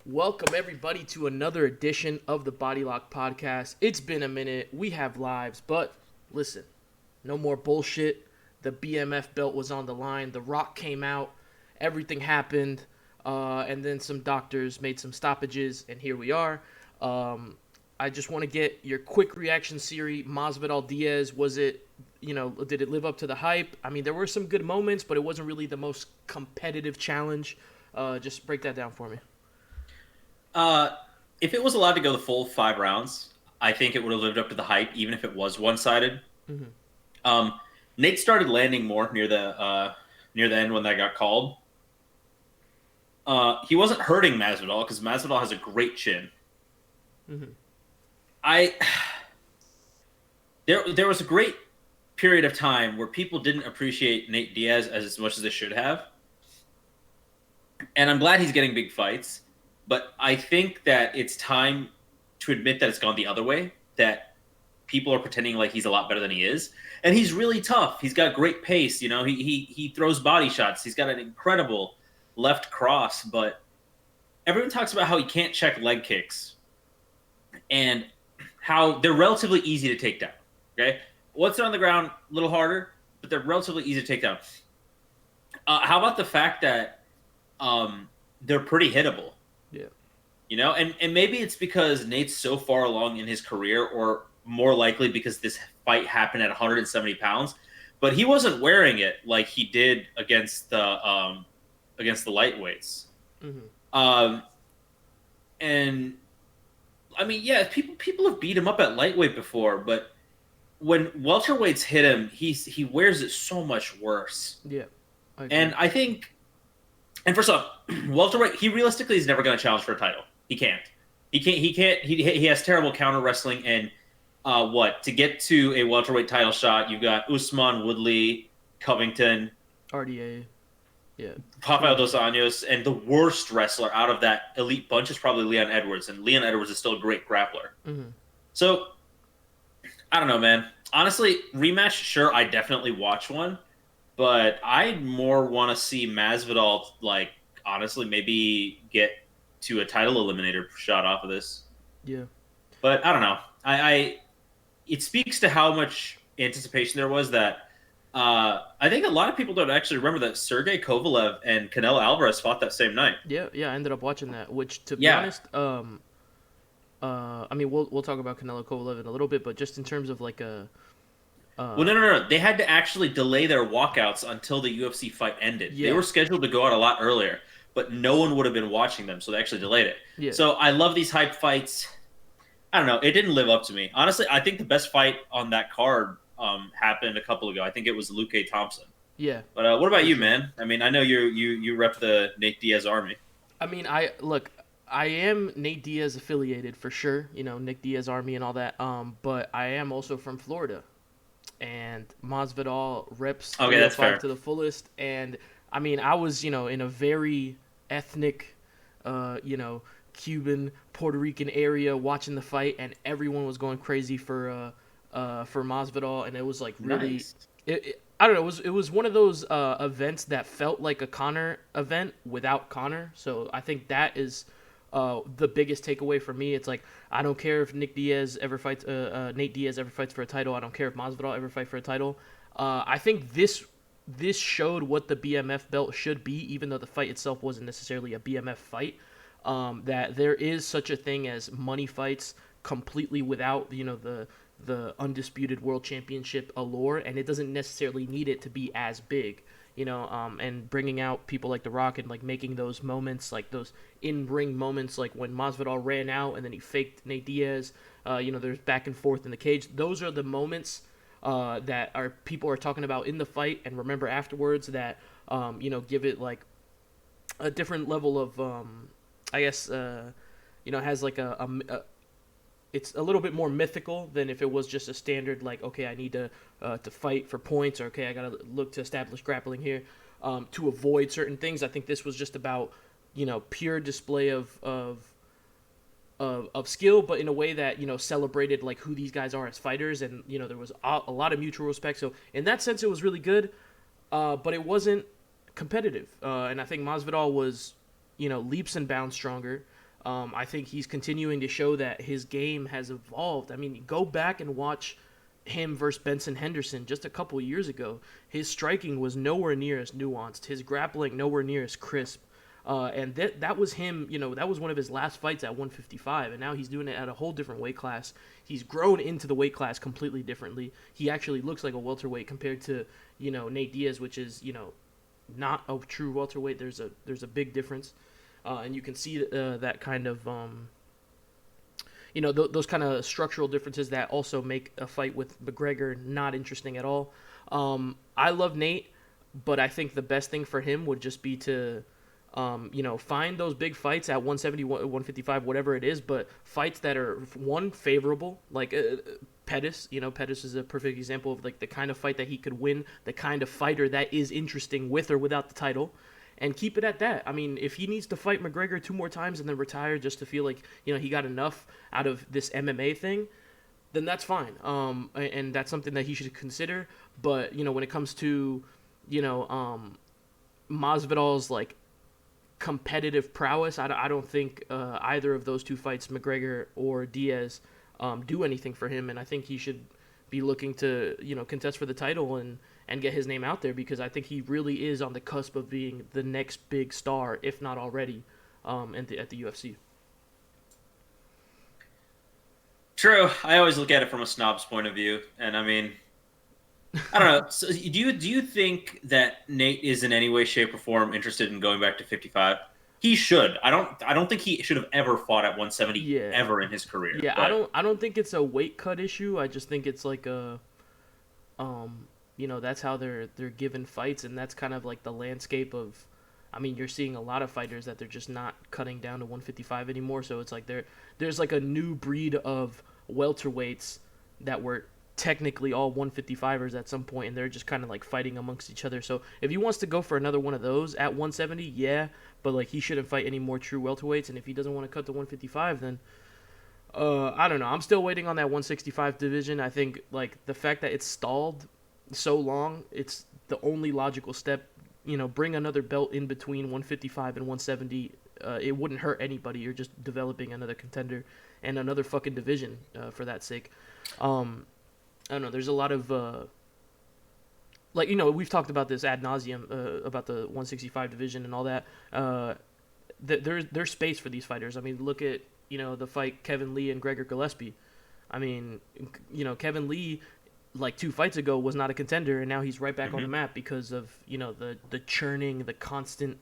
Welcome everybody to another edition of the Body Lock Podcast. It's been a minute. We have lives, but listen, no more bullshit. The BMF belt was on the line. The Rock came out. Everything happened, and then some doctors made some stoppages, and here we are. I just want to get your quick reaction, Siri. Masvidal Diaz, did it live up to the hype? I mean, there were some good moments, but it wasn't really the most competitive challenge. Just break that down for me. Uh, if it was allowed to go the full 5 rounds, I think it would have lived up to the hype, even if it was one-sided. Mm-hmm. Nate started landing more near the end when that got called. He wasn't hurting Masvidal because Masvidal has a great chin. Mm-hmm. There was a great period of time where people didn't appreciate Nate Diaz as much as they should have, and I'm glad he's getting big fights. But I think that it's time to admit that it's gone the other way, that people are pretending like he's a lot better than he is. And he's really tough. He's got great pace. You know, he throws body shots. He's got an incredible left cross. But everyone talks about how he can't check leg kicks and how they're relatively easy to take down. Okay? Once they're on the ground, a little harder, but they're relatively easy to take down. How about the fact that they're pretty hittable? Yeah. You know, and maybe it's because Nate's so far along in his career, or more likely because this fight happened at 170 pounds, but he wasn't wearing it like he did against the lightweights. Mm-hmm. And I mean, yeah, people have beat him up at lightweight before, but when welterweights hit him, he wears it so much worse. Yeah. And I think, and first off, welterweight, he realistically is never going to challenge for a title. He can't. He has terrible counter wrestling. And to get to a welterweight title shot, you've got Usman, Woodley, Covington, RDA, yeah, Rafael dos Anjos, and the worst wrestler out of that elite bunch is probably Leon Edwards. And Leon Edwards is still a great grappler. Mm-hmm. So, I don't know, man. Honestly, rematch, sure, I definitely watch one. But I more want to see Masvidal, honestly, maybe get to a title eliminator shot off of this. Yeah. But I don't know. It speaks to how much anticipation there was that I think a lot of people don't actually remember that Sergey Kovalev and Canelo Alvarez fought that same night. Yeah, I ended up watching that, which, to be honest, I mean, we'll talk about Canelo Kovalev in a little bit, but just in terms of well, no. They had to actually delay their walkouts until the UFC fight ended. Yeah. They were scheduled to go out a lot earlier, but no one would have been watching them, so they actually delayed it. Yeah. So I love these hype fights. I don't know. It didn't live up to me. Honestly, I think the best fight on that card happened a couple ago. I think it was Luke Thompson. Yeah. But what about you, man? I mean, I know you rep the Nate Diaz army. I mean, I am Nate Diaz affiliated for sure. You know, Nick Diaz Army and all that. But I am also from Florida, and Masvidal reps 305 to the fullest. And I mean, I was in a very ethnic, Cuban, Puerto Rican area watching the fight, and everyone was going crazy for Masvidal, and it was like really. Nice. I don't know. It was one of those events that felt like a Conor event without Conor. So I think that is the biggest takeaway for me. It's like, I don't care if Nate Diaz ever fights for a title. I don't care if Masvidal ever fight for a title. I think this showed what the BMF belt should be, even though the fight itself wasn't necessarily a BMF fight. That there is such a thing as money fights completely without the undisputed world championship allure, and it doesn't necessarily need it to be as big. And bringing out people like The Rock and making those moments, like those in-ring moments, like when Masvidal ran out and then he faked Nate Diaz. There's back and forth in the cage. Those are the moments that people are talking about in the fight and remember afterwards. That give it like a different level of has like it's a little bit more mythical than if it was just a standard, okay, I need to fight for points, or okay, I gotta look to establish grappling here to avoid certain things. I think this was just about pure display of skill, but in a way that celebrated who these guys are as fighters, and there was a lot of mutual respect. So in that sense, it was really good, but it wasn't competitive. And I think Masvidal was leaps and bounds stronger. I think he's continuing to show that his game has evolved. I mean, go back and watch him versus Benson Henderson just a couple years ago. His striking was nowhere near as nuanced. His grappling nowhere near as crisp. And that was him, that was one of his last fights at 155, and now he's doing it at a whole different weight class. He's grown into the weight class completely differently. He actually looks like a welterweight compared to, Nate Diaz, which is, not a true welterweight. There's a big difference. And you can see that kind of, those kind of structural differences that also make a fight with McGregor not interesting at all. I love Nate, but I think the best thing for him would just be to, find those big fights at 170, 155, whatever it is, but fights that are, one, favorable, like Pettis. Pettis is a perfect example of like the kind of fight that he could win, the kind of fighter that is interesting with or without the title, and keep it at that. I mean, if he needs to fight McGregor 2 more times and then retire just to feel like, he got enough out of this MMA thing, then that's fine. And that's something that he should consider. But, when it comes to, Masvidal's, like, competitive prowess, I don't think either of those 2 fights, McGregor or Diaz, do anything for him. And I think he should be looking to, contest for the title and get his name out there, because I think he really is on the cusp of being the next big star, if not already, at the UFC. True. I always look at it from a snob's point of view, and I mean, I don't know. So do you think that Nate is in any way, shape, or form interested in going back to 55? He should. I don't think he should have ever fought at 170 ever in his career. Yeah, but I don't think it's a weight cut issue. I just think it's like a that's how they're given fights, and that's kind of like the landscape of, I mean, you're seeing a lot of fighters that they're just not cutting down to 155 anymore. So it's like there's like a new breed of welterweights that were technically all 155ers at some point, and they're just kind of like fighting amongst each other. So if he wants to go for another one of those at 170, yeah, but like he shouldn't fight any more true welterweights. And if he doesn't want to cut to 155, then I don't know. I'm still waiting on that 165 division. I think like the fact that it's stalled so long, it's the only logical step. Bring another belt in between 155 and 170. It wouldn't hurt anybody. You're just developing another contender and another fucking division for that sake. I don't know. There's a lot of we've talked about this ad nauseum about the 165 division and all that. There's space for these fighters. I mean, look at the fight Kevin Lee and Gregor Gillespie. I mean, Kevin Lee, like 2 fights ago, was not a contender, and now he's right back on the map because of the churning, the constant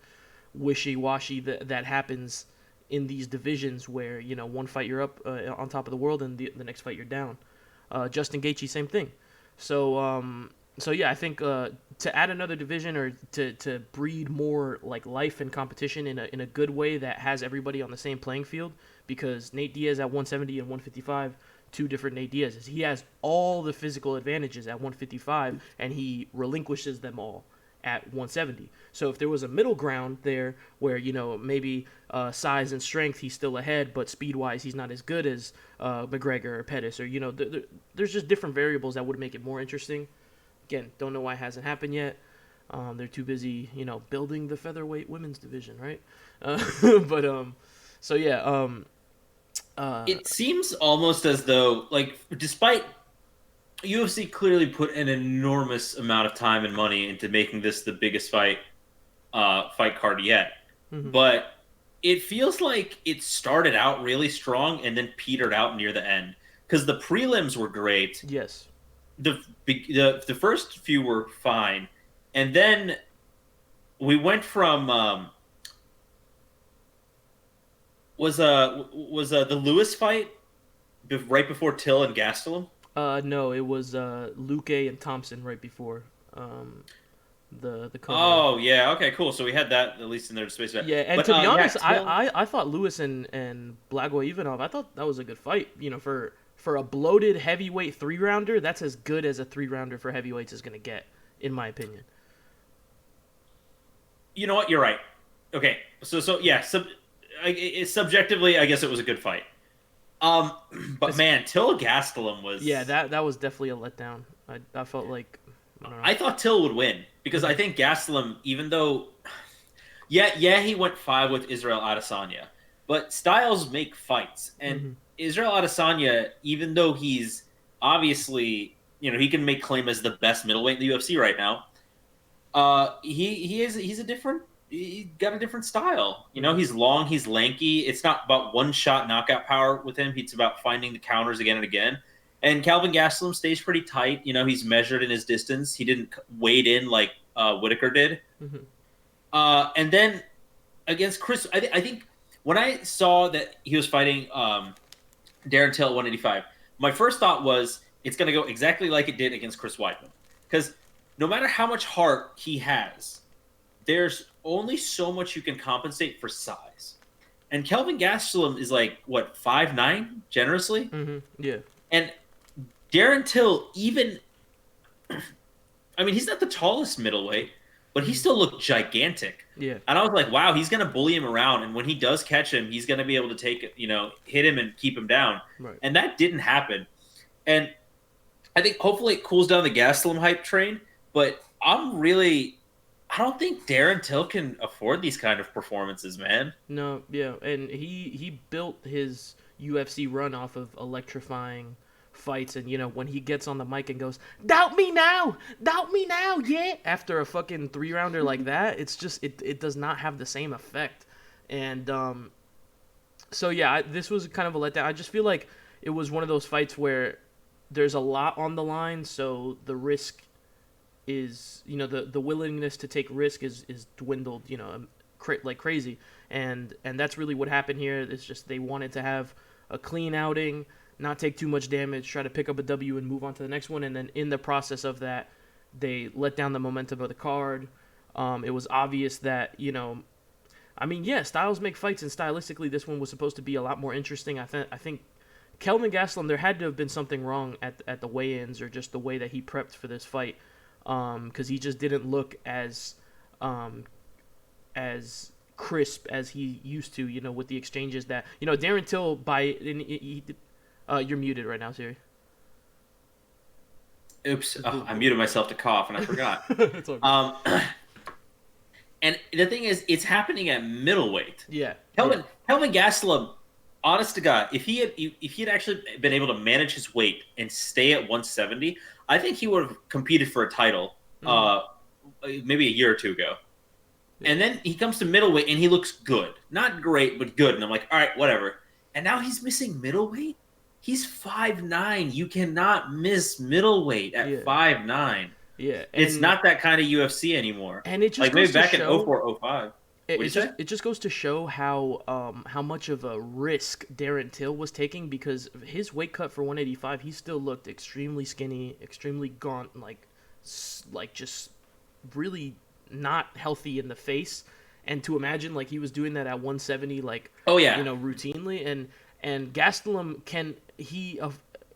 wishy-washy that happens in these divisions where one fight you're up on top of the world and the next fight you're down. Justin Gaethje, same thing. So yeah, I think to add another division or to breed more like life and competition in a good way that has everybody on the same playing field, because Nate Diaz at 170 and 155, 2 different Nate Diaz's. He has all the physical advantages at 155, and he relinquishes them all at 170. So if there was a middle ground there where, maybe size and strength he's still ahead, but speed-wise he's not as good as McGregor or Pettis, or, there's just different variables that would make it more interesting. Again, don't know why it hasn't happened yet. They're too busy, building the featherweight women's division, right? So yeah. It seems almost as though, like, despite UFC clearly put an enormous amount of time and money into making this the biggest fight card yet, but it feels like it started out really strong and then petered out near the end, because the prelims were great. Yes. The first few were fine, and then we went from was the Lewis fight right before Till and Gastelum? No, it was Luque and Thompson right before the cover. Oh yeah, okay, cool. So we had that at least in their space. Yeah, and to be honest, I thought Lewis and Blagoy Ivanov, I thought that was a good fight. For a bloated heavyweight 3-rounder, that's as good as a 3-rounder for heavyweights is gonna get, in my opinion. You know what? You're right. Okay, so yeah, subjectively, I guess it was a good fight. But man, Till Gastelum was... Yeah, that was definitely a letdown. I felt like... I thought Till would win, because I think Gastelum, even though... Yeah, he went 5 with Israel Adesanya. but styles make fights. And Mm-hmm. Israel Adesanya, even though he's obviously, he can make claim as the best middleweight in the UFC right now. He's a different. He got a different style. Mm-hmm. He's long, he's lanky. It's not about one shot knockout power with him. It's about finding the counters again and again. And Calvin Gastelum stays pretty tight. He's measured in his distance. He didn't wade in like Whitaker did. Mm-hmm. And then against Chris, I think when I saw that he was fighting Darren Till at 185, my first thought was it's going to go exactly like it did against Chris Weidman. Because no matter how much heart he has, there's only so much you can compensate for size. And Kelvin Gastelum is like, what, 5'9", generously? Mm-hmm. Yeah. And Darren Till, even, I mean, he's not the tallest middleweight, but he still looked gigantic. Yeah. And I was like, wow, he's going to bully him around. And when he does catch him, he's going to be able to hit him and keep him down. Right. And that didn't happen. And I think hopefully it cools down the Gastelum hype train. But I don't think Darren Till can afford these kind of performances, man. No, yeah, and he built his UFC run off of electrifying fights, and when he gets on the mic and goes, doubt me now, yeah, after a fucking 3-rounder like that, it's just it does not have the same effect. And so yeah, this was kind of a letdown. I just feel like it was one of those fights where there's a lot on the line, so the risk is, the willingness to take risk is dwindled, like crazy, and that's really what happened here. It's just they wanted to have a clean outing, not take too much damage, try to pick up a W and move on to the next one, and then in the process of that, they let down the momentum of the card. It was obvious that, styles make fights, and stylistically this one was supposed to be a lot more interesting. I think Kelvin Gastelum, there had to have been something wrong at the weigh-ins, or just the way that he prepped for this fight, because he just didn't look as crisp as he used to, with the exchanges that, Darren Till you're muted right now, Siri. Oops, I muted myself to cough and I forgot. It's all good. And the thing is, it's happening at middleweight. Yeah. Kelvin Gastelum, honest to God, if he had actually been able to manage his weight and stay at 170, I think he would have competed for a title maybe a year or two ago. Yeah. And then he comes to middleweight and he looks good. Not great, but good. And I'm like, all right, whatever. And now he's missing middleweight? He's 5'9". You cannot miss middleweight at 5'9". Yeah. It's not that kind of UFC anymore. And it just like maybe back in 04, 05. It just goes to show how much of a risk Darren Till was taking, because his weight cut for 185, he still looked extremely skinny, extremely gaunt, like just really not healthy in the face. And to imagine like he was doing that at 170, like, oh yeah, routinely, and Gastelum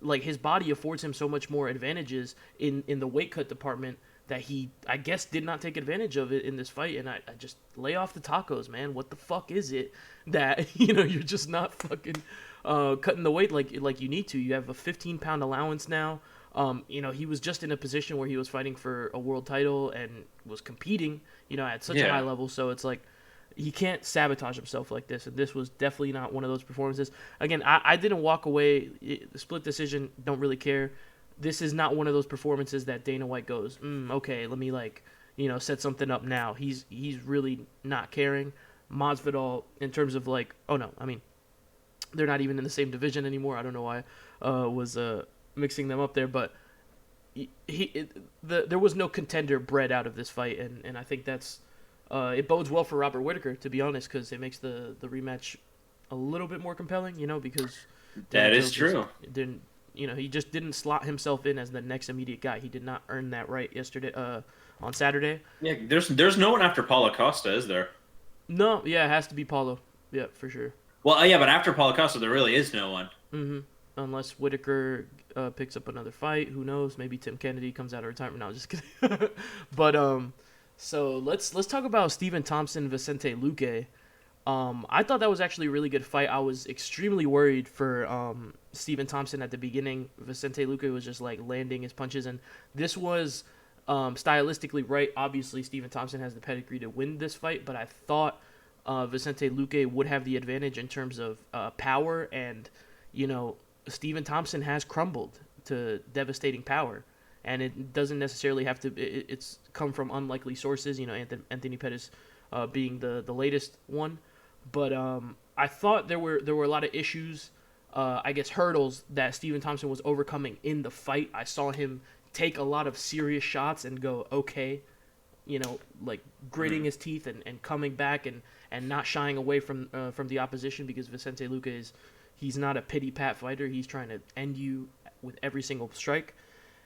like his body affords him so much more advantages in the weight cut department that he, I guess, did not take advantage of it in this fight. And I just lay off the tacos, man. What the fuck is it that you're just not fucking cutting the weight like you need to? You have a 15-pound allowance now. He was just in a position where he was fighting for a world title and was competing, at such a high level. So it's like he can't sabotage himself like this. And this was definitely not one of those performances. Again, I didn't walk away. Split decision, don't really care. This is not one of those performances that Dana White goes, okay, let me set something up now. He's really not caring. Masvidal, in terms of they're not even in the same division anymore. I don't know why was mixing them up there, but there was no contender bred out of this fight, and I think that's it bodes well for Robert Whitaker, to be honest, because it makes the rematch a little bit more compelling, because that is true. He just didn't slot himself in as the next immediate guy. He did not earn that right yesterday on Saturday. Yeah, there's no one after Paulo Costa, is there? No, yeah, it has to be Paulo. Yeah, for sure. Well, yeah, but after Paulo Costa, there really is no one. Mm-hmm. Unless Whitaker picks up another fight, who knows? Maybe Tim Kennedy comes out of retirement. No, just kidding. But so let's talk about Stephen Thompson, Vicente Luque. I thought that was actually a really good fight. I was extremely worried for Stephen Thompson at the beginning. Vicente Luque was just like landing his punches, and this was stylistically right. Obviously, Stephen Thompson has the pedigree to win this fight, but I thought Vicente Luque would have the advantage in terms of power, and Stephen Thompson has crumbled to devastating power, and it doesn't necessarily have to. It's come from unlikely sources. Anthony Pettis being the latest one, but I thought there were a lot of issues. I guess hurdles that Stephen Thompson was overcoming in the fight. I saw him take a lot of serious shots and go okay, like gritting his teeth and coming back and not shying away from the opposition, because Vicente Luque he's not a pity pat fighter. He's trying to end you with every single strike,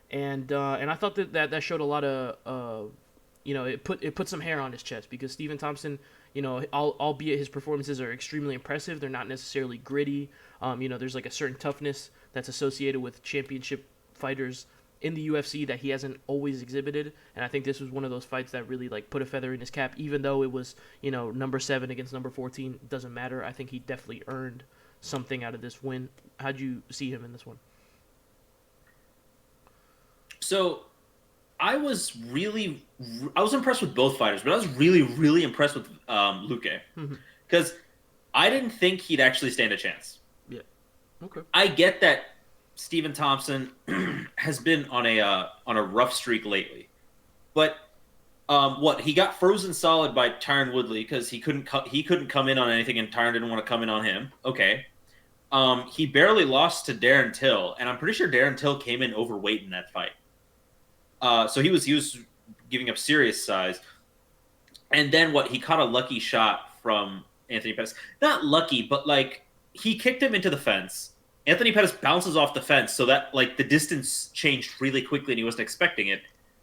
and I thought that showed a lot of it put some hair on his chest, because Stephen Thompson, albeit his performances are extremely impressive, they're not necessarily gritty. There's like a certain toughness that's associated with championship fighters in the UFC that he hasn't always exhibited, and I think this was one of those fights that really like put a feather in his cap. Even though it was number 7 against number 14, it doesn't matter. I think he definitely earned something out of this win. How'd you see him in this one? So I was impressed with both fighters, but I was really, really impressed with Luque, because I didn't think he'd actually stand a chance. Yeah. Okay. I get that Stephen Thompson has been on a rough streak lately, but he got frozen solid by Tyron Woodley because he couldn't come in on anything, and Tyron didn't want to come in on him. Okay. He barely lost to Darren Till, and I'm pretty sure Darren Till came in overweight in that fight. So he was giving up serious size, and then he caught a lucky shot from Anthony Pettis. Not lucky, but like he kicked him into the fence. Anthony Pettis bounces off the fence, so that like the distance changed really quickly, and he wasn't expecting it.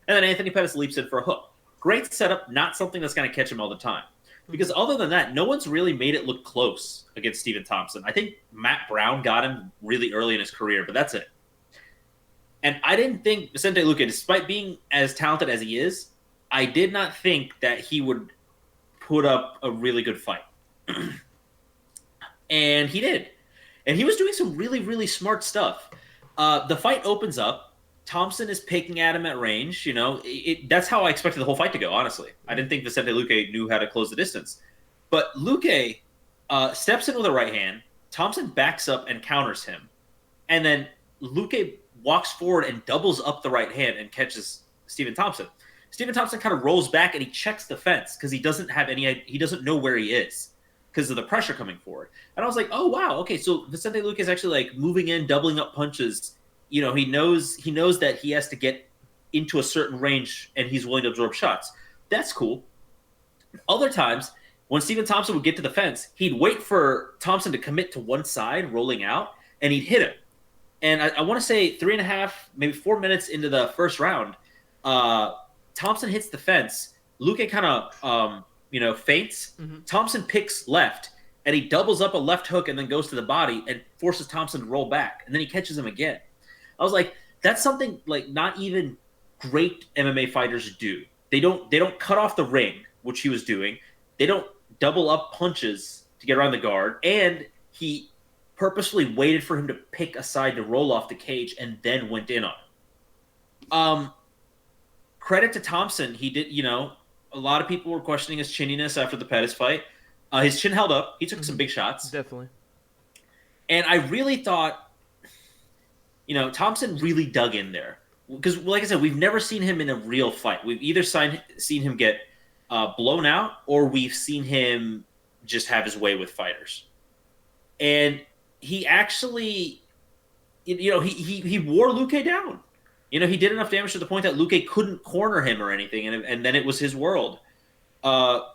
And then Anthony Pettis leaps in for a hook. Great setup, not something that's going to catch him all the time. Because other than that, no one's really made it look close against Stephen Thompson. I think Matt Brown got him really early in his career, but that's it. And I didn't think Vicente Luque, despite being as talented as he is, I did not think that he would put up a really good fight. And he did. And he was doing some really, really smart stuff. The fight opens up. Thompson is picking at him at range. That's how I expected the whole fight to go, honestly. I didn't think Vicente Luque knew how to close the distance. But Luque steps in with a right hand. Thompson backs up and counters him. And then Luque walks forward and doubles up the right hand and catches Stephen Thompson. Stephen Thompson kind of rolls back and he checks the fence because he doesn't know where he is because of the pressure coming forward. And I was like, oh wow, okay, so Vicente Luque is actually like moving in, doubling up punches. He knows that he has to get into a certain range and he's willing to absorb shots. That's cool. Other times, when Stephen Thompson would get to the fence, he'd wait for Thompson to commit to one side, rolling out, and he'd hit him. And I want to say 3.5, maybe 4 minutes into the first round, Thompson hits the fence. Luque kind of, feints. Mm-hmm. Thompson picks left, and he doubles up a left hook and then goes to the body and forces Thompson to roll back. And then he catches him again. I was like, that's something like not even great MMA fighters do. They don't cut off the ring, which he was doing. They don't double up punches to get around the guard. And he purposefully waited for him to pick a side to roll off the cage and then went in on him. Credit to Thompson. He did, a lot of people were questioning his chinniness after the Pettis fight. His chin held up. He took some big shots. Definitely. And I really thought, Thompson really dug in there. Because, like I said, we've never seen him in a real fight. We've either seen him get blown out or we've seen him just have his way with fighters. And he actually, he wore Luque down. He did enough damage to the point that Luque couldn't corner him or anything, and then it was his world. I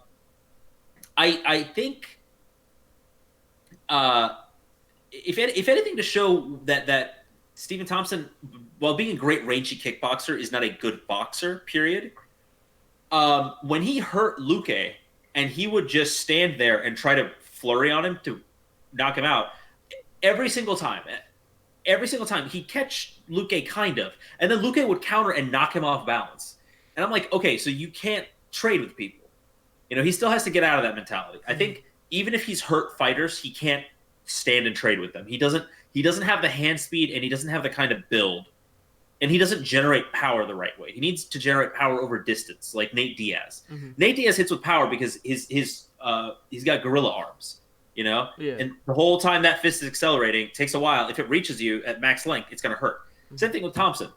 think, if anything, to show that Stephen Thompson, while being a great rangy kickboxer, is not a good boxer, period. When he hurt Luque and he would just stand there and try to flurry on him to knock him out, every single time he'd catch Luque kind of, and then Luque would counter and knock him off balance. And I'm like, okay, so you can't trade with people. He still has to get out of that mentality. I think even if he's hurt fighters, he can't stand and trade with them. He doesn't have the hand speed and he doesn't have the kind of build and he doesn't generate power the right way. He needs to generate power over distance, like Nate Diaz. Mm-hmm. Nate Diaz hits with power because he's got gorilla arms, you know. Yeah. And the whole time that fist is accelerating, takes a while. If it reaches you at max length, it's going to hurt. Mm-hmm. Same thing with Thompson.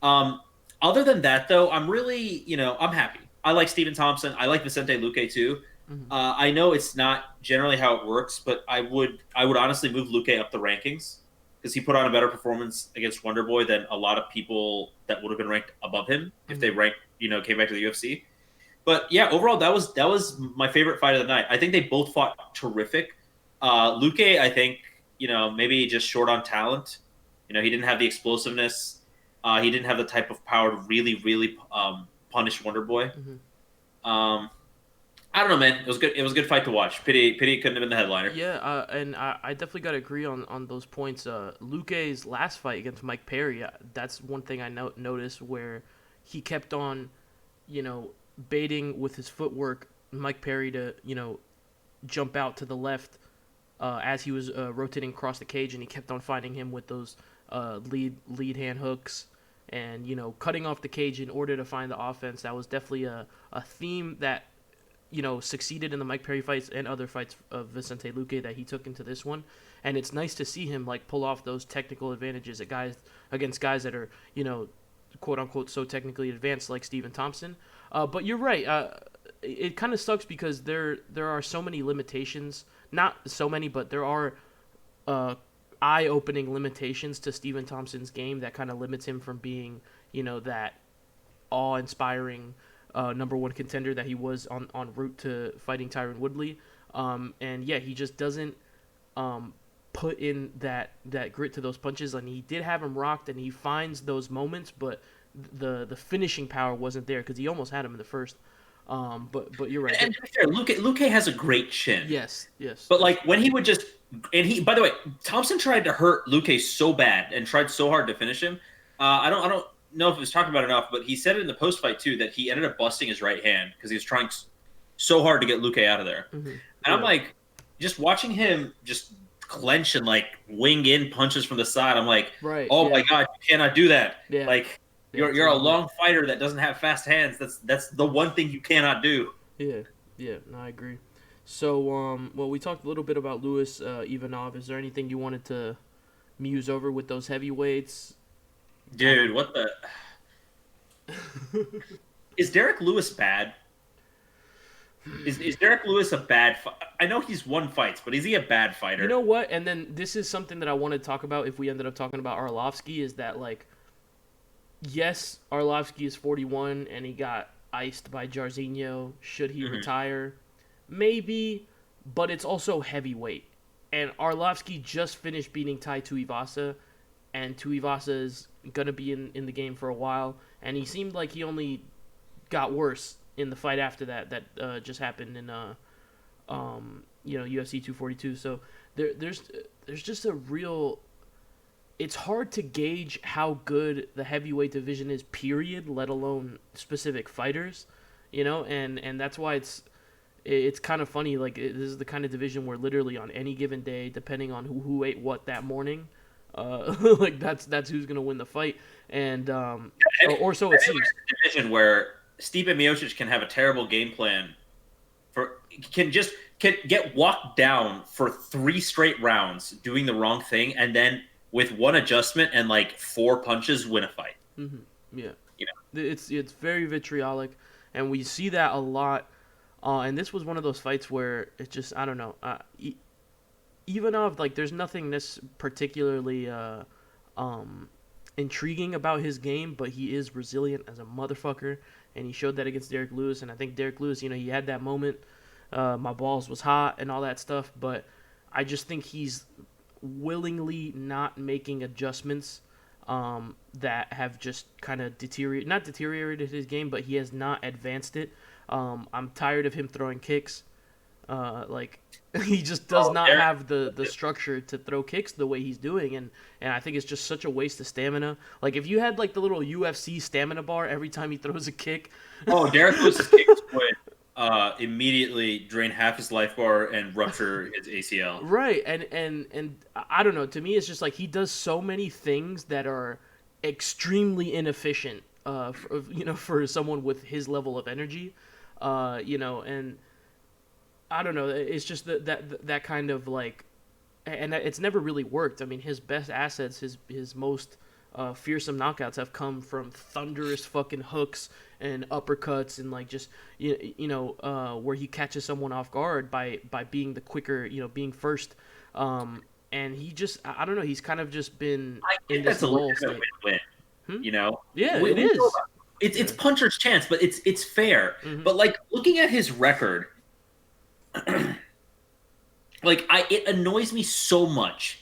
Other than that, though, I'm really, I'm happy. I like Stephen Thompson. I like Vicente Luque too. Mm-hmm. I know it's not generally how it works, but I would honestly move Luque up the rankings because he put on a better performance against Wonder Boy than a lot of people that would have been ranked above him if they ranked, came back to the UFC. But yeah, overall, that was my favorite fight of the night. I think they both fought terrific. Luque, I think, maybe just short on talent. He didn't have the explosiveness. He didn't have the type of power to really, really punish Wonder Boy. Mm-hmm. I don't know, man. It was good. It was a good fight to watch. Pity it couldn't have been the headliner. Yeah, and I definitely got to agree on those points. Luque's last fight against Mike Perry, that's one thing I noticed where he kept on, baiting with his footwork Mike Perry to, jump out to the left as he was rotating across the cage, and he kept on finding him with those lead hand hooks and, cutting off the cage in order to find the offense. That was definitely a theme that succeeded in the Mike Perry fights and other fights of Vicente Luque that he took into this one. And it's nice to see him pull off those technical advantages against guys that are, quote unquote, so technically advanced like Stephen Thompson. But you're right. It kind of sucks because there are so many limitations. Not so many, but there are eye-opening limitations to Stephen Thompson's game that kind of limits him from being, that awe-inspiring number one contender that he was on route to fighting Tyron Woodley. And yeah, he just doesn't put in that grit to those punches. And he did have him rocked, and he finds those moments, but the finishing power wasn't there because he almost had him in the first. But you're right. And to be fair, Luque has a great chin. Yes. But when he would just, by the way, Thompson tried to hurt Luque so bad and tried so hard to finish him. I don't know if it was talked about enough, but he said it in the post fight too that he ended up busting his right hand because he was trying so hard to get Luque out of there. Mm-hmm. And I'm just watching him just clench and wing in punches from the side. I'm like, right, oh my god, you cannot do that. Yeah. You're a long fighter that doesn't have fast hands. That's the one thing you cannot do. Yeah, no, I agree. So, well, we talked a little bit about Lewis Ivanov. Is there anything you wanted to muse over with those heavyweights? Dude, what the... Is Derek Lewis bad? Is Derek Lewis a bad I know he's won fights, but is he a bad fighter? You know what? And then this is something that I want to talk about if we ended up talking about Arlovsky, is that, yes, Arlovsky is 41 and he got iced by Jairzinho. Should he retire? Maybe, but it's also heavyweight. And Arlovsky just finished beating Tai Tuivasa, and Tuivasa is going to be in the game for a while. And he seemed like he only got worse in the fight after that just happened in UFC 242. So there's just a real... It's hard to gauge how good the heavyweight division is, period, let alone specific fighters, and that's why it's kind of funny. This is the kind of division where literally on any given day, depending on who ate what that morning, that's who's gonna win the fight, and or so it seems. A division where Stipe Miocic can have a terrible game plan can get walked down for 3 straight rounds doing the wrong thing, and then with one adjustment and 4 punches win a fight. Mm-hmm. Yeah, it's very vitriolic, and we see that a lot. And this was one of those fights where it just, I don't know. Ivanov, there's nothing this particularly intriguing about his game, but he is resilient as a motherfucker, and he showed that against Derek Lewis. And I think Derek Lewis, he had that moment, my balls was hot and all that stuff, but I just think he's willingly not making adjustments that have just kind of not deteriorated his game, but he has not advanced it. I'm tired of him throwing kicks. He just does not have the structure to throw kicks the way he's doing, and I think it's just such a waste of stamina. If you had the little UFC stamina bar every time he throws a kick. Oh, Derek Lewis's kicks would immediately drain half his life bar and rupture his ACL. Right, and I don't know. To me, it's just he does so many things that are extremely inefficient. For someone with his level of energy, and I don't know. It's just that kind of like, and it's never really worked. I mean, his best assets, his most fearsome knockouts have come from thunderous fucking hooks and uppercuts and like just where he catches someone off guard by being the quicker, being first. And he just, I don't know. He's kind of just been I in think this that's a lull legitimate state. win. Hmm? You know, Yeah, we it know is. it's puncher's chance, but it's fair. Hmm. But like looking at his record, like it annoys me so much.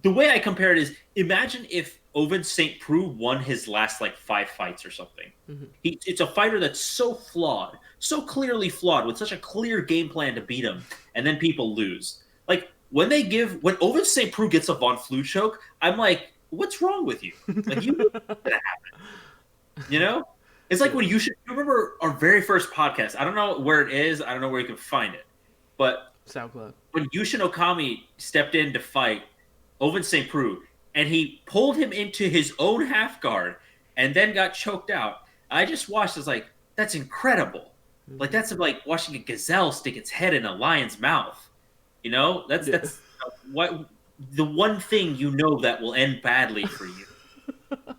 The way I compare it is, imagine if Ovince St. Preux won his last like 5 fights or something. Hmm. It's a fighter that's so flawed, so clearly flawed, with such a clear game plan to beat him, and then people lose. Like when Ovince St. Preux gets a Von Flue choke, I'm like, what's wrong with you? Like you knew that was gonna happen. You know? It's like Yeah. when you remember our very first podcast. I don't know where it is. I don't know where you can find it. But SoundCloud. when Yushin Okami stepped in to fight Ovince St. Preux, and he pulled him into his own half guard and then got choked out, I just watched. I was like, that's incredible. Like that's like watching a gazelle stick its head in a lion's mouth. You know, Yeah. that's what the one thing that will end badly for you.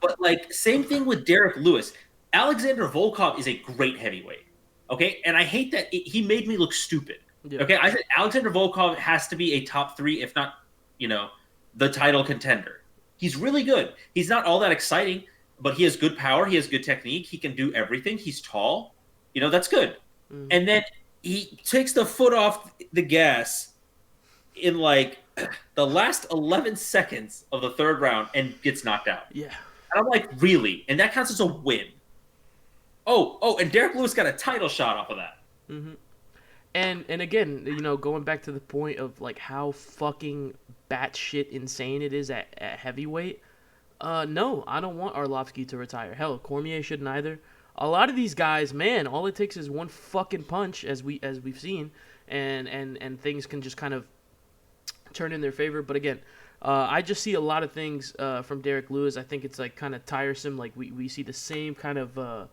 But like same thing with Derek Lewis. Alexander Volkov is a great heavyweight. Okay, and I hate that he made me look stupid. Yeah. Okay, I said Alexander Volkov has to be a top 3, if not, the title contender. He's really good. He's not all that exciting, but he has good power. He has good technique. He can do everything. He's tall. That's good. Mm. And then he takes the foot off the gas in like the last 11 seconds of the third round and gets knocked out. Yeah. And I'm like, really? And that counts as a win. Oh, and Derek Lewis got a title shot off of that. Mm-hmm. And again, going back to the point of like how fucking batshit insane it is at heavyweight. No, I don't want Arlovsky to retire. Hell, Cormier shouldn't either. A lot of these guys, man, all it takes is one fucking punch, as we've seen, and things can just kind of turn in their favor. But again, I just see a lot of things from Derek Lewis. I think it's like kind of tiresome. Like we see the same kind of.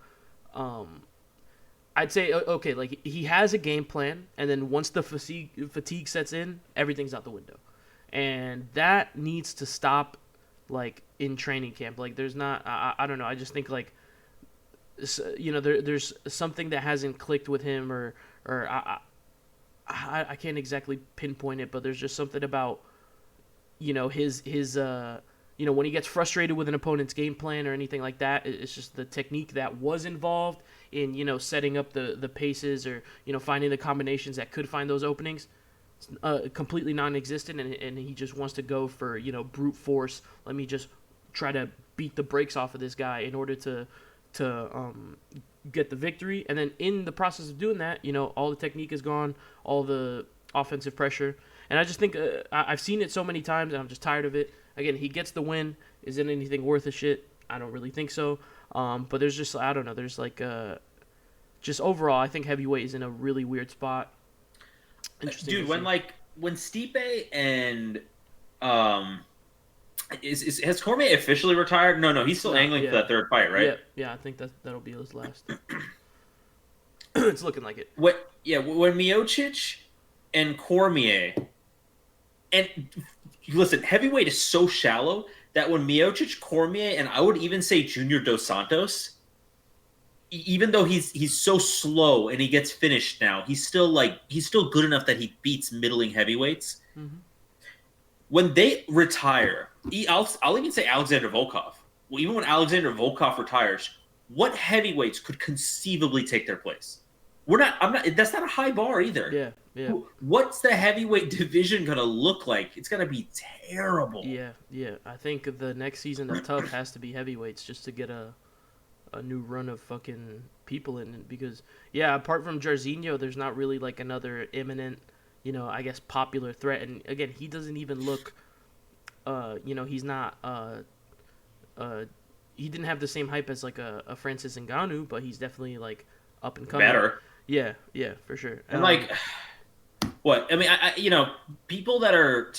I'd say okay, like he has a game plan, and then once the fatigue sets in, everything's out the window, and that needs to stop. Like in training camp, like there's not. I don't know. I just think like, there's something that hasn't clicked with him, or I can't exactly pinpoint it, but there's just something about his when he gets frustrated with an opponent's game plan or anything like that. It's just the technique that was involved in setting up the paces, or finding the combinations that could find those openings. Completely non-existent, and he just wants to go for brute force. Let me just try to beat the brakes off of this guy in order to get the victory. And then in the process of doing that, all the technique is gone, all the offensive pressure. And I just think I've seen it so many times, and I'm just tired of it. Again, he gets the win. Is it anything worth a shit? I don't really think so. But there's just, I don't know. There's like just overall, I think heavyweight is in a really weird spot. Interesting. Dude, when Stipe and has Cormier officially retired? No, he's still angling for that third fight, right? Yeah, I think that'll be his last. It's looking like it. When Miocic and Cormier, and listen, heavyweight is so shallow that when Miocic, Cormier, and I would even say Junior Dos Santos, even though he's so slow and he gets finished now, he's still good enough that he beats middling heavyweights. Mm-hmm. When they retire, I'll even say Alexander Volkov. Well, even when Alexander Volkov retires, what heavyweights could conceivably take their place? That's not a high bar either. Yeah. What's the heavyweight division gonna look like? It's gonna be terrible. Yeah. I think the next season of Tough has to be heavyweights just to get a new run of fucking people in it, because apart from Jairzinho, there's not really like another imminent, I guess popular threat. And again, he doesn't even look he's not he didn't have the same hype as like a Francis Ngannou, but he's definitely like up and coming. Better. Yeah, for sure. And what? I mean, people that are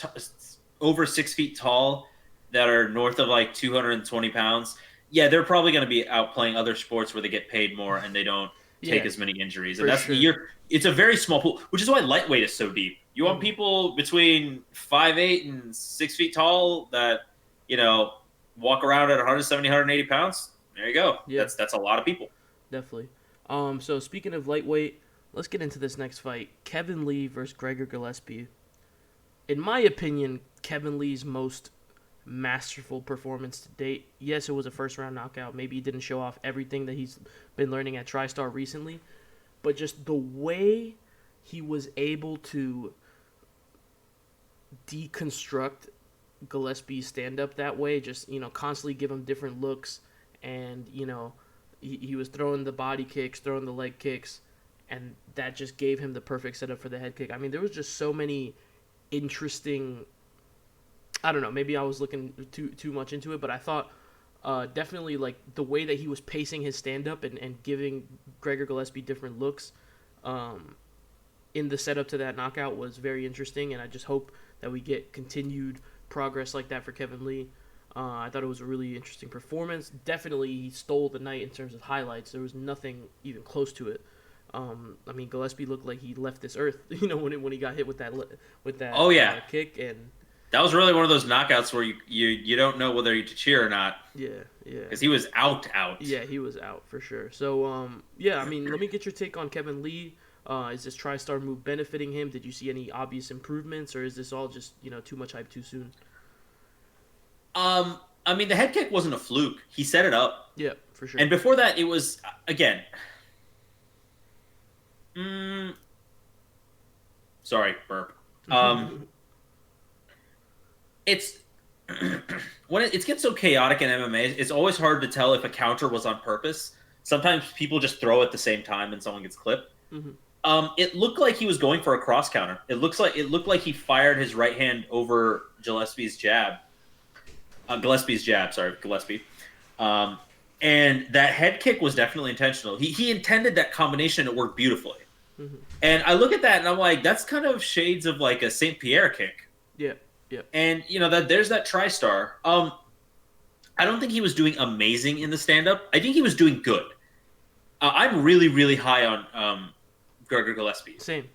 over 6 feet tall, that are north of like 220 pounds, yeah, they're probably going to be out playing other sports where they get paid more and they don't take Yeah, as many injuries. And for that's sure. you're it's a very small pool, which is why lightweight is so deep. You want Hmm. people between 5'8" and 6 feet tall that walk around at 170, 180 pounds. There you go. Yeah, That's a lot of people. definitely. So speaking of lightweight, let's get into this next fight: Kevin Lee versus Gregor Gillespie. In my opinion, Kevin Lee's most masterful performance to date. Yes, it was a first round knockout. Maybe he didn't show off everything that he's been learning at TriStar recently, but just the way he was able to deconstruct Gillespie's stand up that way, just constantly give him different looks, and he was throwing the body kicks, throwing the leg kicks, and that just gave him the perfect setup for the head kick. I mean, there was just so many interesting. I don't know. Maybe I was looking too much into it, but I thought definitely like the way that he was pacing his stand up and giving Gregor Gillespie different looks um, in the setup to that knockout was very interesting, and I just hope that we get continued progress like that for Kevin Lee. I thought it was a really interesting performance. Definitely, he stole the night in terms of highlights. There was nothing even close to it. I mean, Gillespie looked like he left this earth, when he got hit with that Oh yeah, kick, and that was really one of those knockouts where you don't know whether to cheer or not yeah, yeah, because he was out. yeah, he was out for sure. So, yeah, I mean, let me get your take on Kevin Lee. Is this TriStar move benefiting him? Did you see any obvious improvements, or is this all just too much hype too soon? I mean, the head kick wasn't a fluke. He set it up, Yeah, for sure. and before that, it was again. Mm, sorry, burp. It's when it gets so chaotic in MMA, it's always hard to tell if a counter was on purpose. Sometimes people just throw at the same time and someone gets clipped. Hmm. It looked like he was going for a cross counter. It looked like he fired his right hand over Gillespie's jab. Gillespie's jab, sorry, Gillespie. Um, and that head kick was definitely intentional. He intended that combination. It worked beautifully. Hmm. And I look at that and I'm like, that's kind of shades of like a Saint Pierre kick. Yeah, yeah, And that there's that TriStar. I don't think he was doing amazing in the stand up. I think he was doing good. I'm really really high on Gregor Gillespie. same.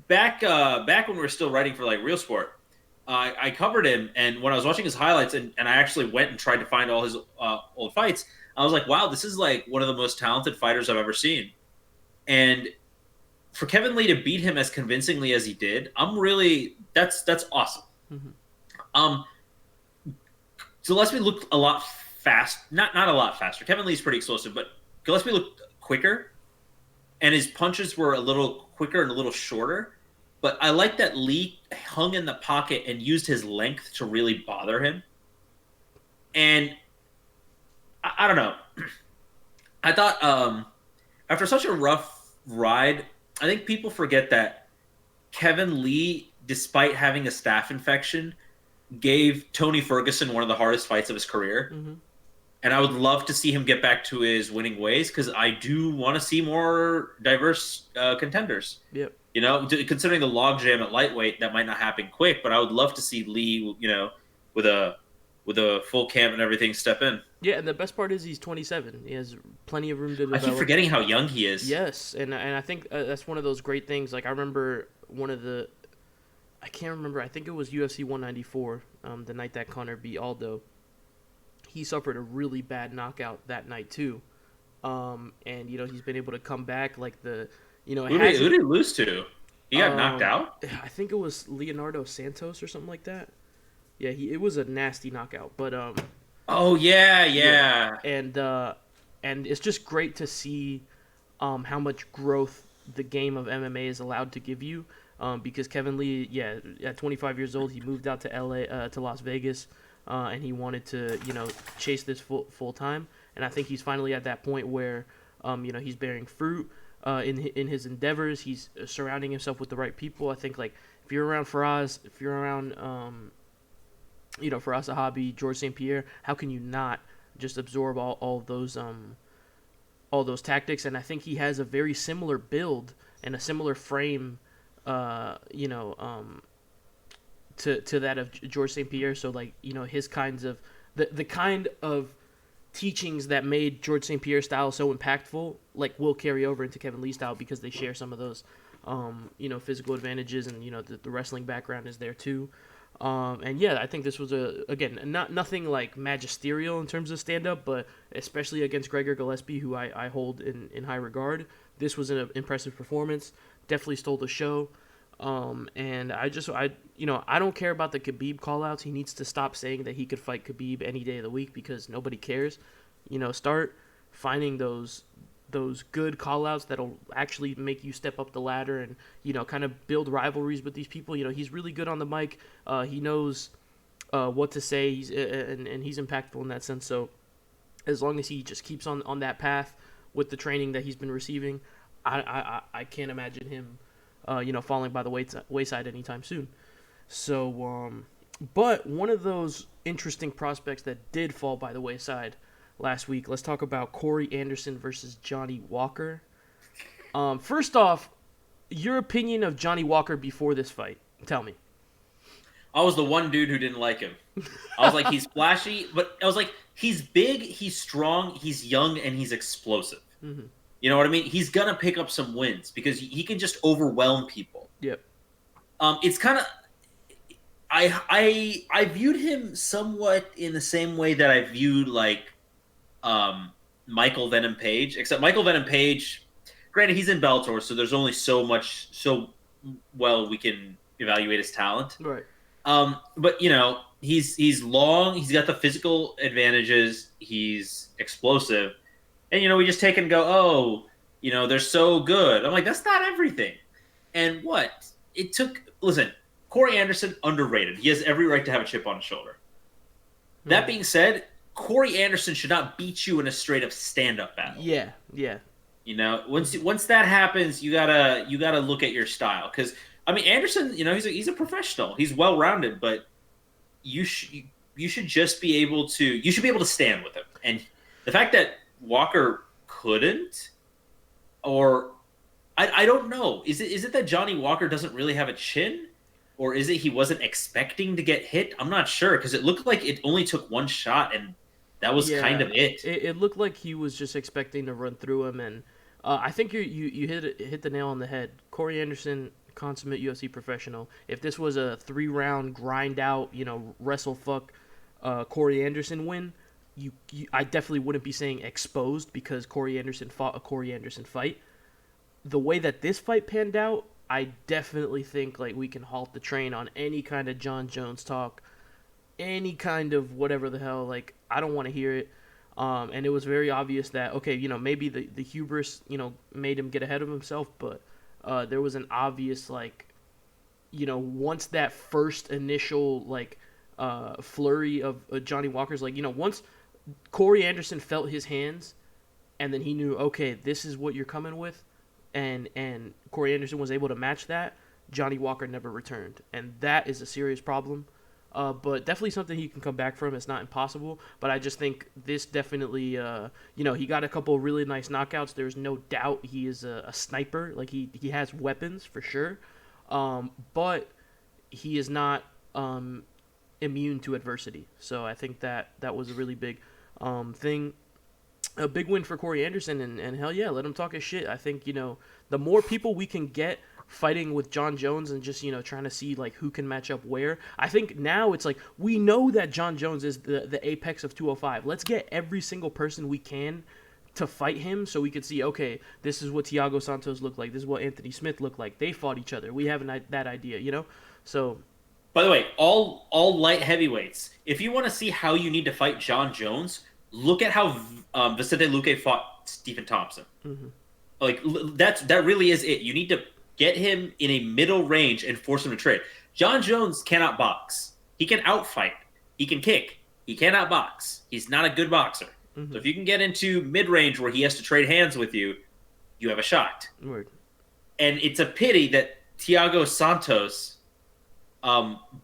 Back when we were still writing for like Real Sport, I covered him, and when I was watching his highlights, and I actually went and tried to find all his old fights, I was like, wow, this is like one of the most talented fighters I've ever seen. And for Kevin Lee to beat him as convincingly as he did, that's awesome. Hmm. Um, Gillespie looked a lot not a lot faster. Kevin Lee's pretty explosive, but Gillespie looked quicker, and his punches were a little quicker and a little shorter. But I like that Lee hung in the pocket and used his length to really bother him. And I don't know. I thought after such a rough ride, I think people forget that Kevin Lee, despite having a staph infection, gave Tony Ferguson one of the hardest fights of his career. Hmm. And I would love to see him get back to his winning ways because I do want to see more diverse contenders. Yep. Considering the logjam at lightweight, that might not happen quick, but I would love to see Lee, with a full camp and everything, step in. Yeah, and the best part is he's 27. He has plenty of room to I develop. keep forgetting how young he is. Yes, and I think that's one of those great things. Like I remember I can't remember. I think it was UFC 194, the night that Conor beat Aldo. He suffered a really bad knockout that night too, and he's been able to come back. Like Who did he lose to? He got knocked out? I think it was Leonardo Santos or something like that. Yeah, it was a nasty knockout, but Oh, yeah. and it's just great to see how much growth the game of MMA is allowed to give you. Because Kevin Lee, yeah, at 25 years old, he moved out to LA, to Las Vegas, and he wanted to, chase this full time. And I think he's finally at that point where, he's bearing fruit in his endeavors. He's surrounding himself with the right people. I think like if you're around Faraz, if you're around, Faraz Sahabi, George St. Pierre, how can you not just absorb all those tactics? And I think he has a very similar build and a similar frame, to to that of George St. Pierre. So like his kinds of the kind of teachings that made George St. Pierre's style so impactful, like will carry over into Kevin Lee's style because they share some of those, physical advantages, and the wrestling background is there too. And yeah, I think this was again nothing like magisterial in terms of stand up, but especially against Gregor Gillespie, who I hold in high regard. This was an impressive performance. Definitely stole the show. And I don't care about the Khabib callouts. He needs to stop saying that he could fight Khabib any day of the week because nobody cares. Start finding those good callouts that'll actually make you step up the ladder and kind of build rivalries with these people. He's really good on the mic. He knows what to say. And he's impactful in that sense. So as long as he just keeps on that path with the training that he's been receiving, I can't imagine him falling by the wayside anytime soon. So, but one of those interesting prospects that did fall by the wayside last week, let's talk about Corey Anderson versus Johnny Walker. First off, your opinion of Johnny Walker before this fight. Tell me. I was the one dude who didn't like him. I was like, he's flashy, but I was like, he's big, he's strong, he's young, and he's explosive. Mm-hmm. You know what I mean? He's gonna pick up some wins because he can just overwhelm people. Yep. It's kind of I viewed him somewhat in the same way that I viewed like Michael Venom Page, except Michael Venom Page, granted he's in Bellator, so there's only so well we can evaluate his talent. Right. But he's long, he's got the physical advantages, he's explosive. And, we just take and go, they're so good. I'm like, that's not everything. And what? Listen, Corey Anderson, underrated. He has every right to have a chip on his shoulder. That being said, Corey Anderson should not beat you in a straight-up stand-up battle. Yeah. Once that happens, you gotta look at your style. Because, Anderson, he's a professional. He's well-rounded, but you should just be able to stand with him. And the fact that Walker couldn't, or I don't know. Is it that Johnny Walker doesn't really have a chin, or is it he wasn't expecting to get hit? I'm not sure because it looked like it only took one shot and that was kind of it. It looked like he was just expecting to run through him, and I think you hit the nail on the head. Corey Anderson, consummate UFC professional. If this was a 3-round grind out, wrestle fuck Corey Anderson win, I definitely wouldn't be saying exposed because Corey Anderson fought a Corey Anderson fight. The way that this fight panned out, I definitely think like we can halt the train on any kind of John Jones talk, any kind of whatever the hell. Like I don't want to hear it. And it was very obvious that maybe the hubris made him get ahead of himself, but there was an obvious once that first initial flurry of Johnny Walker's once Corey Anderson felt his hands, and then he knew, okay, this is what you're coming with, and Corey Anderson was able to match that. Johnny Walker never returned, and that is a serious problem. But definitely something he can come back from. It's not impossible, but I just think this definitely, he got a couple of really nice knockouts. There's no doubt he is a sniper. Like he has weapons for sure, but he is not immune to adversity. So I think that was a really big thing. A big win for Corey Anderson, and hell yeah, let him talk his shit. I think, the more people we can get fighting with John Jones and just, trying to see, who can match up where. I think now it's we know that John Jones is the apex of 205. Let's get every single person we can to fight him so we could see, okay, this is what Thiago Santos looked like. This is what Anthony Smith looked like. They fought each other. We have that idea, So... By the way, all light heavyweights, if you want to see how you need to fight John Jones, look at how Vicente Luque fought Stephen Thompson. Mm-hmm. That really is it. You need to get him in a middle range and force him to trade. John Jones cannot box. He can outfight. He can kick. He cannot box. He's not a good boxer. Mm-hmm. So if you can get into mid-range where he has to trade hands with you, you have a shot. Word. And it's a pity that Thiago Santos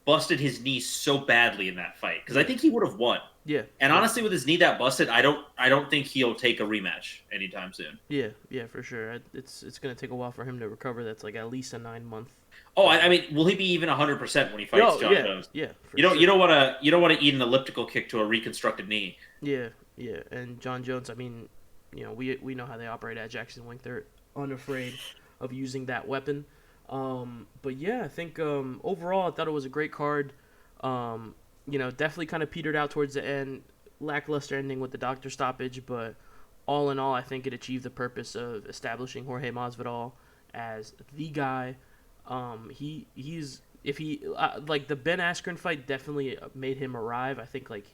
busted his knee so badly in that fight because I think he would have won. Yeah. And honestly, with his knee that busted, I don't think he'll take a rematch anytime soon. Yeah, for sure. It's going to take a while for him to recover. That's at least a 9-month. Oh, I mean, will he be even 100% when he fights Yo, John yeah, Jones? yeah, for You don't sure. you don't want to eat an elliptical kick to a reconstructed knee. Yeah, yeah, and John Jones. I mean, we know how they operate at Jackson Wink. They're unafraid of using that weapon. But yeah, I think overall, I thought it was a great card. Definitely kind of petered out towards the end, lackluster ending with the doctor stoppage. But all in all, I think it achieved the purpose of establishing Jorge Masvidal as the guy. He's if he like the Ben Askren fight definitely made him arrive. I think like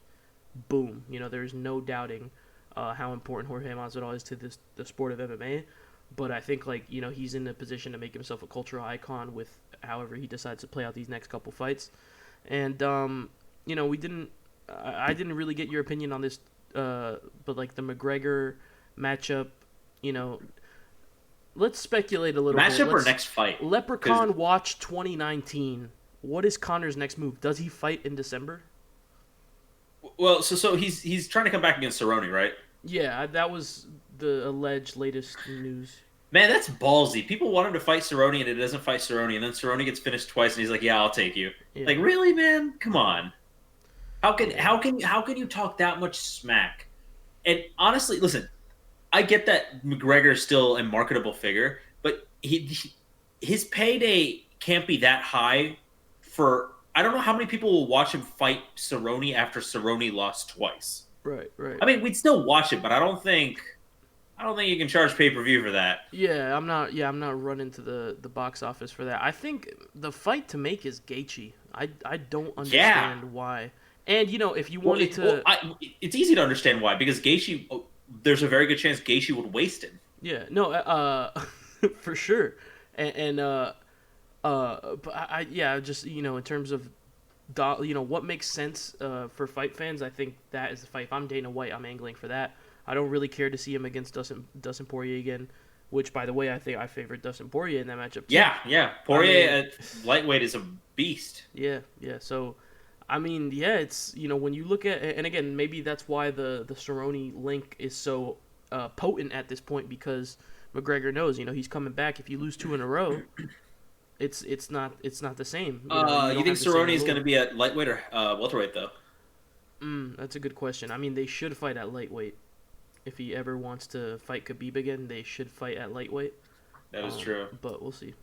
boom. There's no doubting how important Jorge Masvidal is to the sport of MMA. But I think like he's in a position to make himself a cultural icon with however he decides to play out these next couple fights. And we didn't. I didn't really get your opinion on this, but like the McGregor matchup, you know, let's speculate a little bit. Matchup or Let's next fight? Leprechaun Watch 2019. What is Conor's next move? Does he fight in December? Well, so he's trying to come back against Cerrone, right? Yeah, that was the alleged latest news. Man, that's ballsy. People want him to fight Cerrone, and it doesn't fight Cerrone, and then Cerrone gets finished twice, and he's like, "Yeah, I'll take you." Yeah. Like, really, man? Come on. How can Yeah. how can you talk that much smack? And honestly, listen, I get that McGregor is still a marketable figure, but his payday can't be that high for. I don't know how many people will watch him fight Cerrone after Cerrone lost twice. Right, right. I mean, we'd still watch it, but I don't think you can charge pay per view for that. Yeah, I'm not. Yeah, I'm not running to the box office for that. I think the fight to make is Gaethje. I don't understand why. And if you wanted to, it's easy to understand why because Gaethje. There's a very good chance Gaethje would waste him. yeah, no, for sure. But yeah, just in terms of, what makes sense for fight fans. I think that is the fight. If I'm Dana White, I'm angling for that. I don't really care to see him against Dustin Poirier again. Which, by the way, I think I favored Dustin Poirier in that matchup too. Yeah. Poirier at lightweight is a beast. Yeah. So, I mean, yeah, it's when you look at, and again, maybe that's why the Cerrone link is so potent at this point because McGregor knows he's coming back. If you lose two in a row, it's not the same. You think Cerrone is going to be at lightweight or welterweight though? That's a good question. I mean, they should fight at lightweight. If he ever wants to fight Khabib again, they should fight at lightweight. That is true. But we'll see.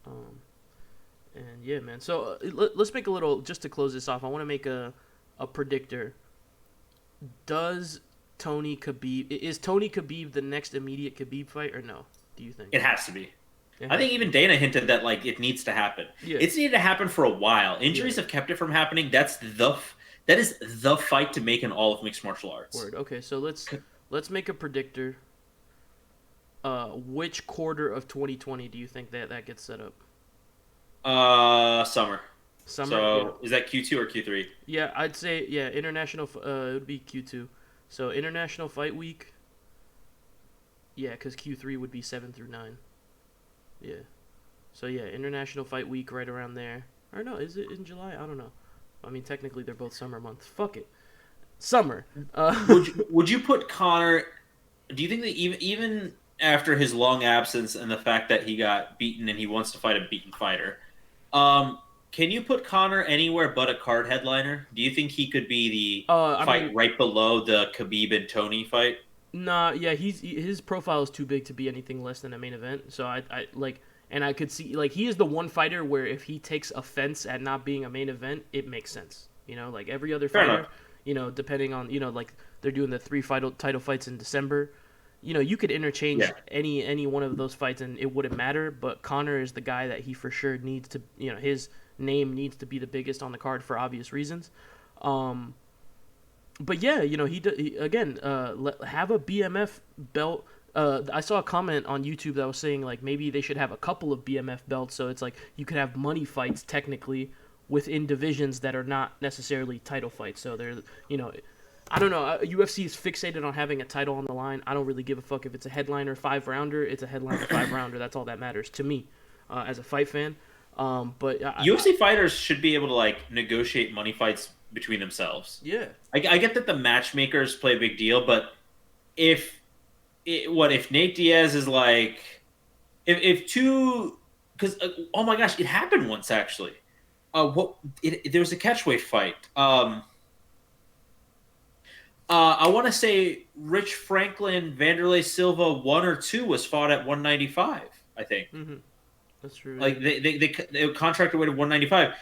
And yeah, man. So let's make a little, just to close this off, I want to make a predictor. Is Tony Khabib the next immediate Khabib fight or no? Do you think? It has to be. I think even Dana hinted that like it needs to happen. Yeah. It's needed to happen for a while. Injuries have kept it from happening. That is the fight to make in all of mixed martial arts. Word. Okay, so let's make a predictor. Which quarter of 2020 do you think that gets set up? Summer. Summer. So is that Q2 or Q3? Yeah, I'd say international. It would be Q2. So International Fight Week. Yeah, because Q3 would be 7 through 9. Yeah. So yeah, International Fight Week right around there. Or no, is it in July? I don't know. I mean, technically they're both summer months. Fuck it. Summer. Would you put Conor? Do you think that even after his long absence and the fact that he got beaten and he wants to fight a beaten fighter, can you put Conor anywhere but a card headliner? Do you think he could be the fight right below the Khabib and Tony fight? Nah, yeah, his profile is too big to be anything less than a main event. So I like, and I could see like he is the one fighter where if he takes offense at not being a main event, it makes sense. Like every other fighter, depending on like they're doing the 3 title fights in December. You could interchange any one of those fights and it wouldn't matter. But Conor is the guy that he for sure needs to, his name needs to be the biggest on the card for obvious reasons. But yeah, he again have a BMF belt. I saw a comment on YouTube that was saying like maybe they should have a couple of BMF belts, so it's like you could have money fights technically within divisions that are not necessarily title fights. So they're I don't know. UFC is fixated on having a title on the line. I don't really give a fuck if it's a headliner 5-rounder. It's a headliner 5-rounder. That's all that matters to me as a fight fan. But UFC fighters should be able to like negotiate money fights between themselves. Yeah, I get that the matchmakers play a big deal, but if Nate Diaz is like if two because oh my gosh, it happened once actually. There was a catchweight fight. I want to say Rich Franklin, Vanderlei Silva 1 or 2 was fought at 195. I think. Mm-hmm. That's true. Like Yeah. they contracted weight of 195.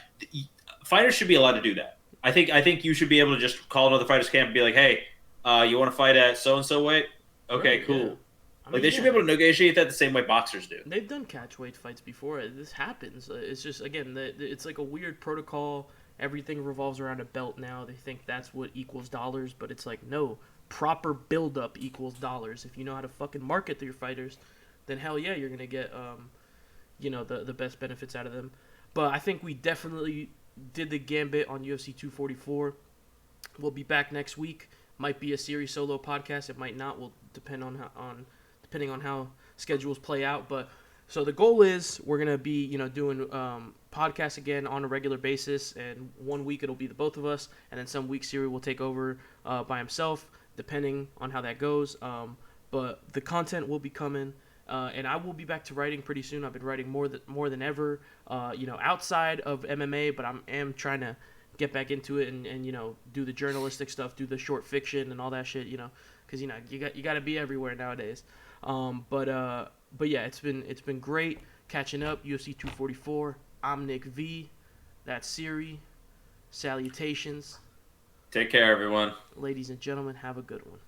Fighters should be allowed to do that. I think you should be able to just call another fighters camp and be like, hey, you want to fight at so and so weight? Okay, Right. Yeah. cool. I Like mean, they should be yeah. able to negotiate that the same way boxers do. They've done catchweight fights before. This happens. It's just again, it's like a weird protocol. Everything revolves around a belt now. They think that's what equals dollars, but it's like no. Proper build up equals dollars. If you know how to fucking market your fighters, then hell yeah, you're gonna get the best benefits out of them. But I think we definitely did the gambit on UFC 244. We'll be back next week. Might be a series solo podcast. It might not. Will depend depending on how schedules play out. But so the goal is we're gonna be doing podcasts again on a regular basis, and 1 week it'll be the both of us, and then some weeks Siri will take over by himself, depending on how that goes. But the content will be coming. And I will be back to writing pretty soon. I've been writing more than ever, outside of MMA, but am trying to get back into it and do the journalistic stuff, do the short fiction and all that shit, because you got to be everywhere nowadays. But yeah, it's been great catching up. UFC 244. I'm Nick V. That's Siri. Salutations, Take care, everyone. ladies and gentlemen. Have a good one.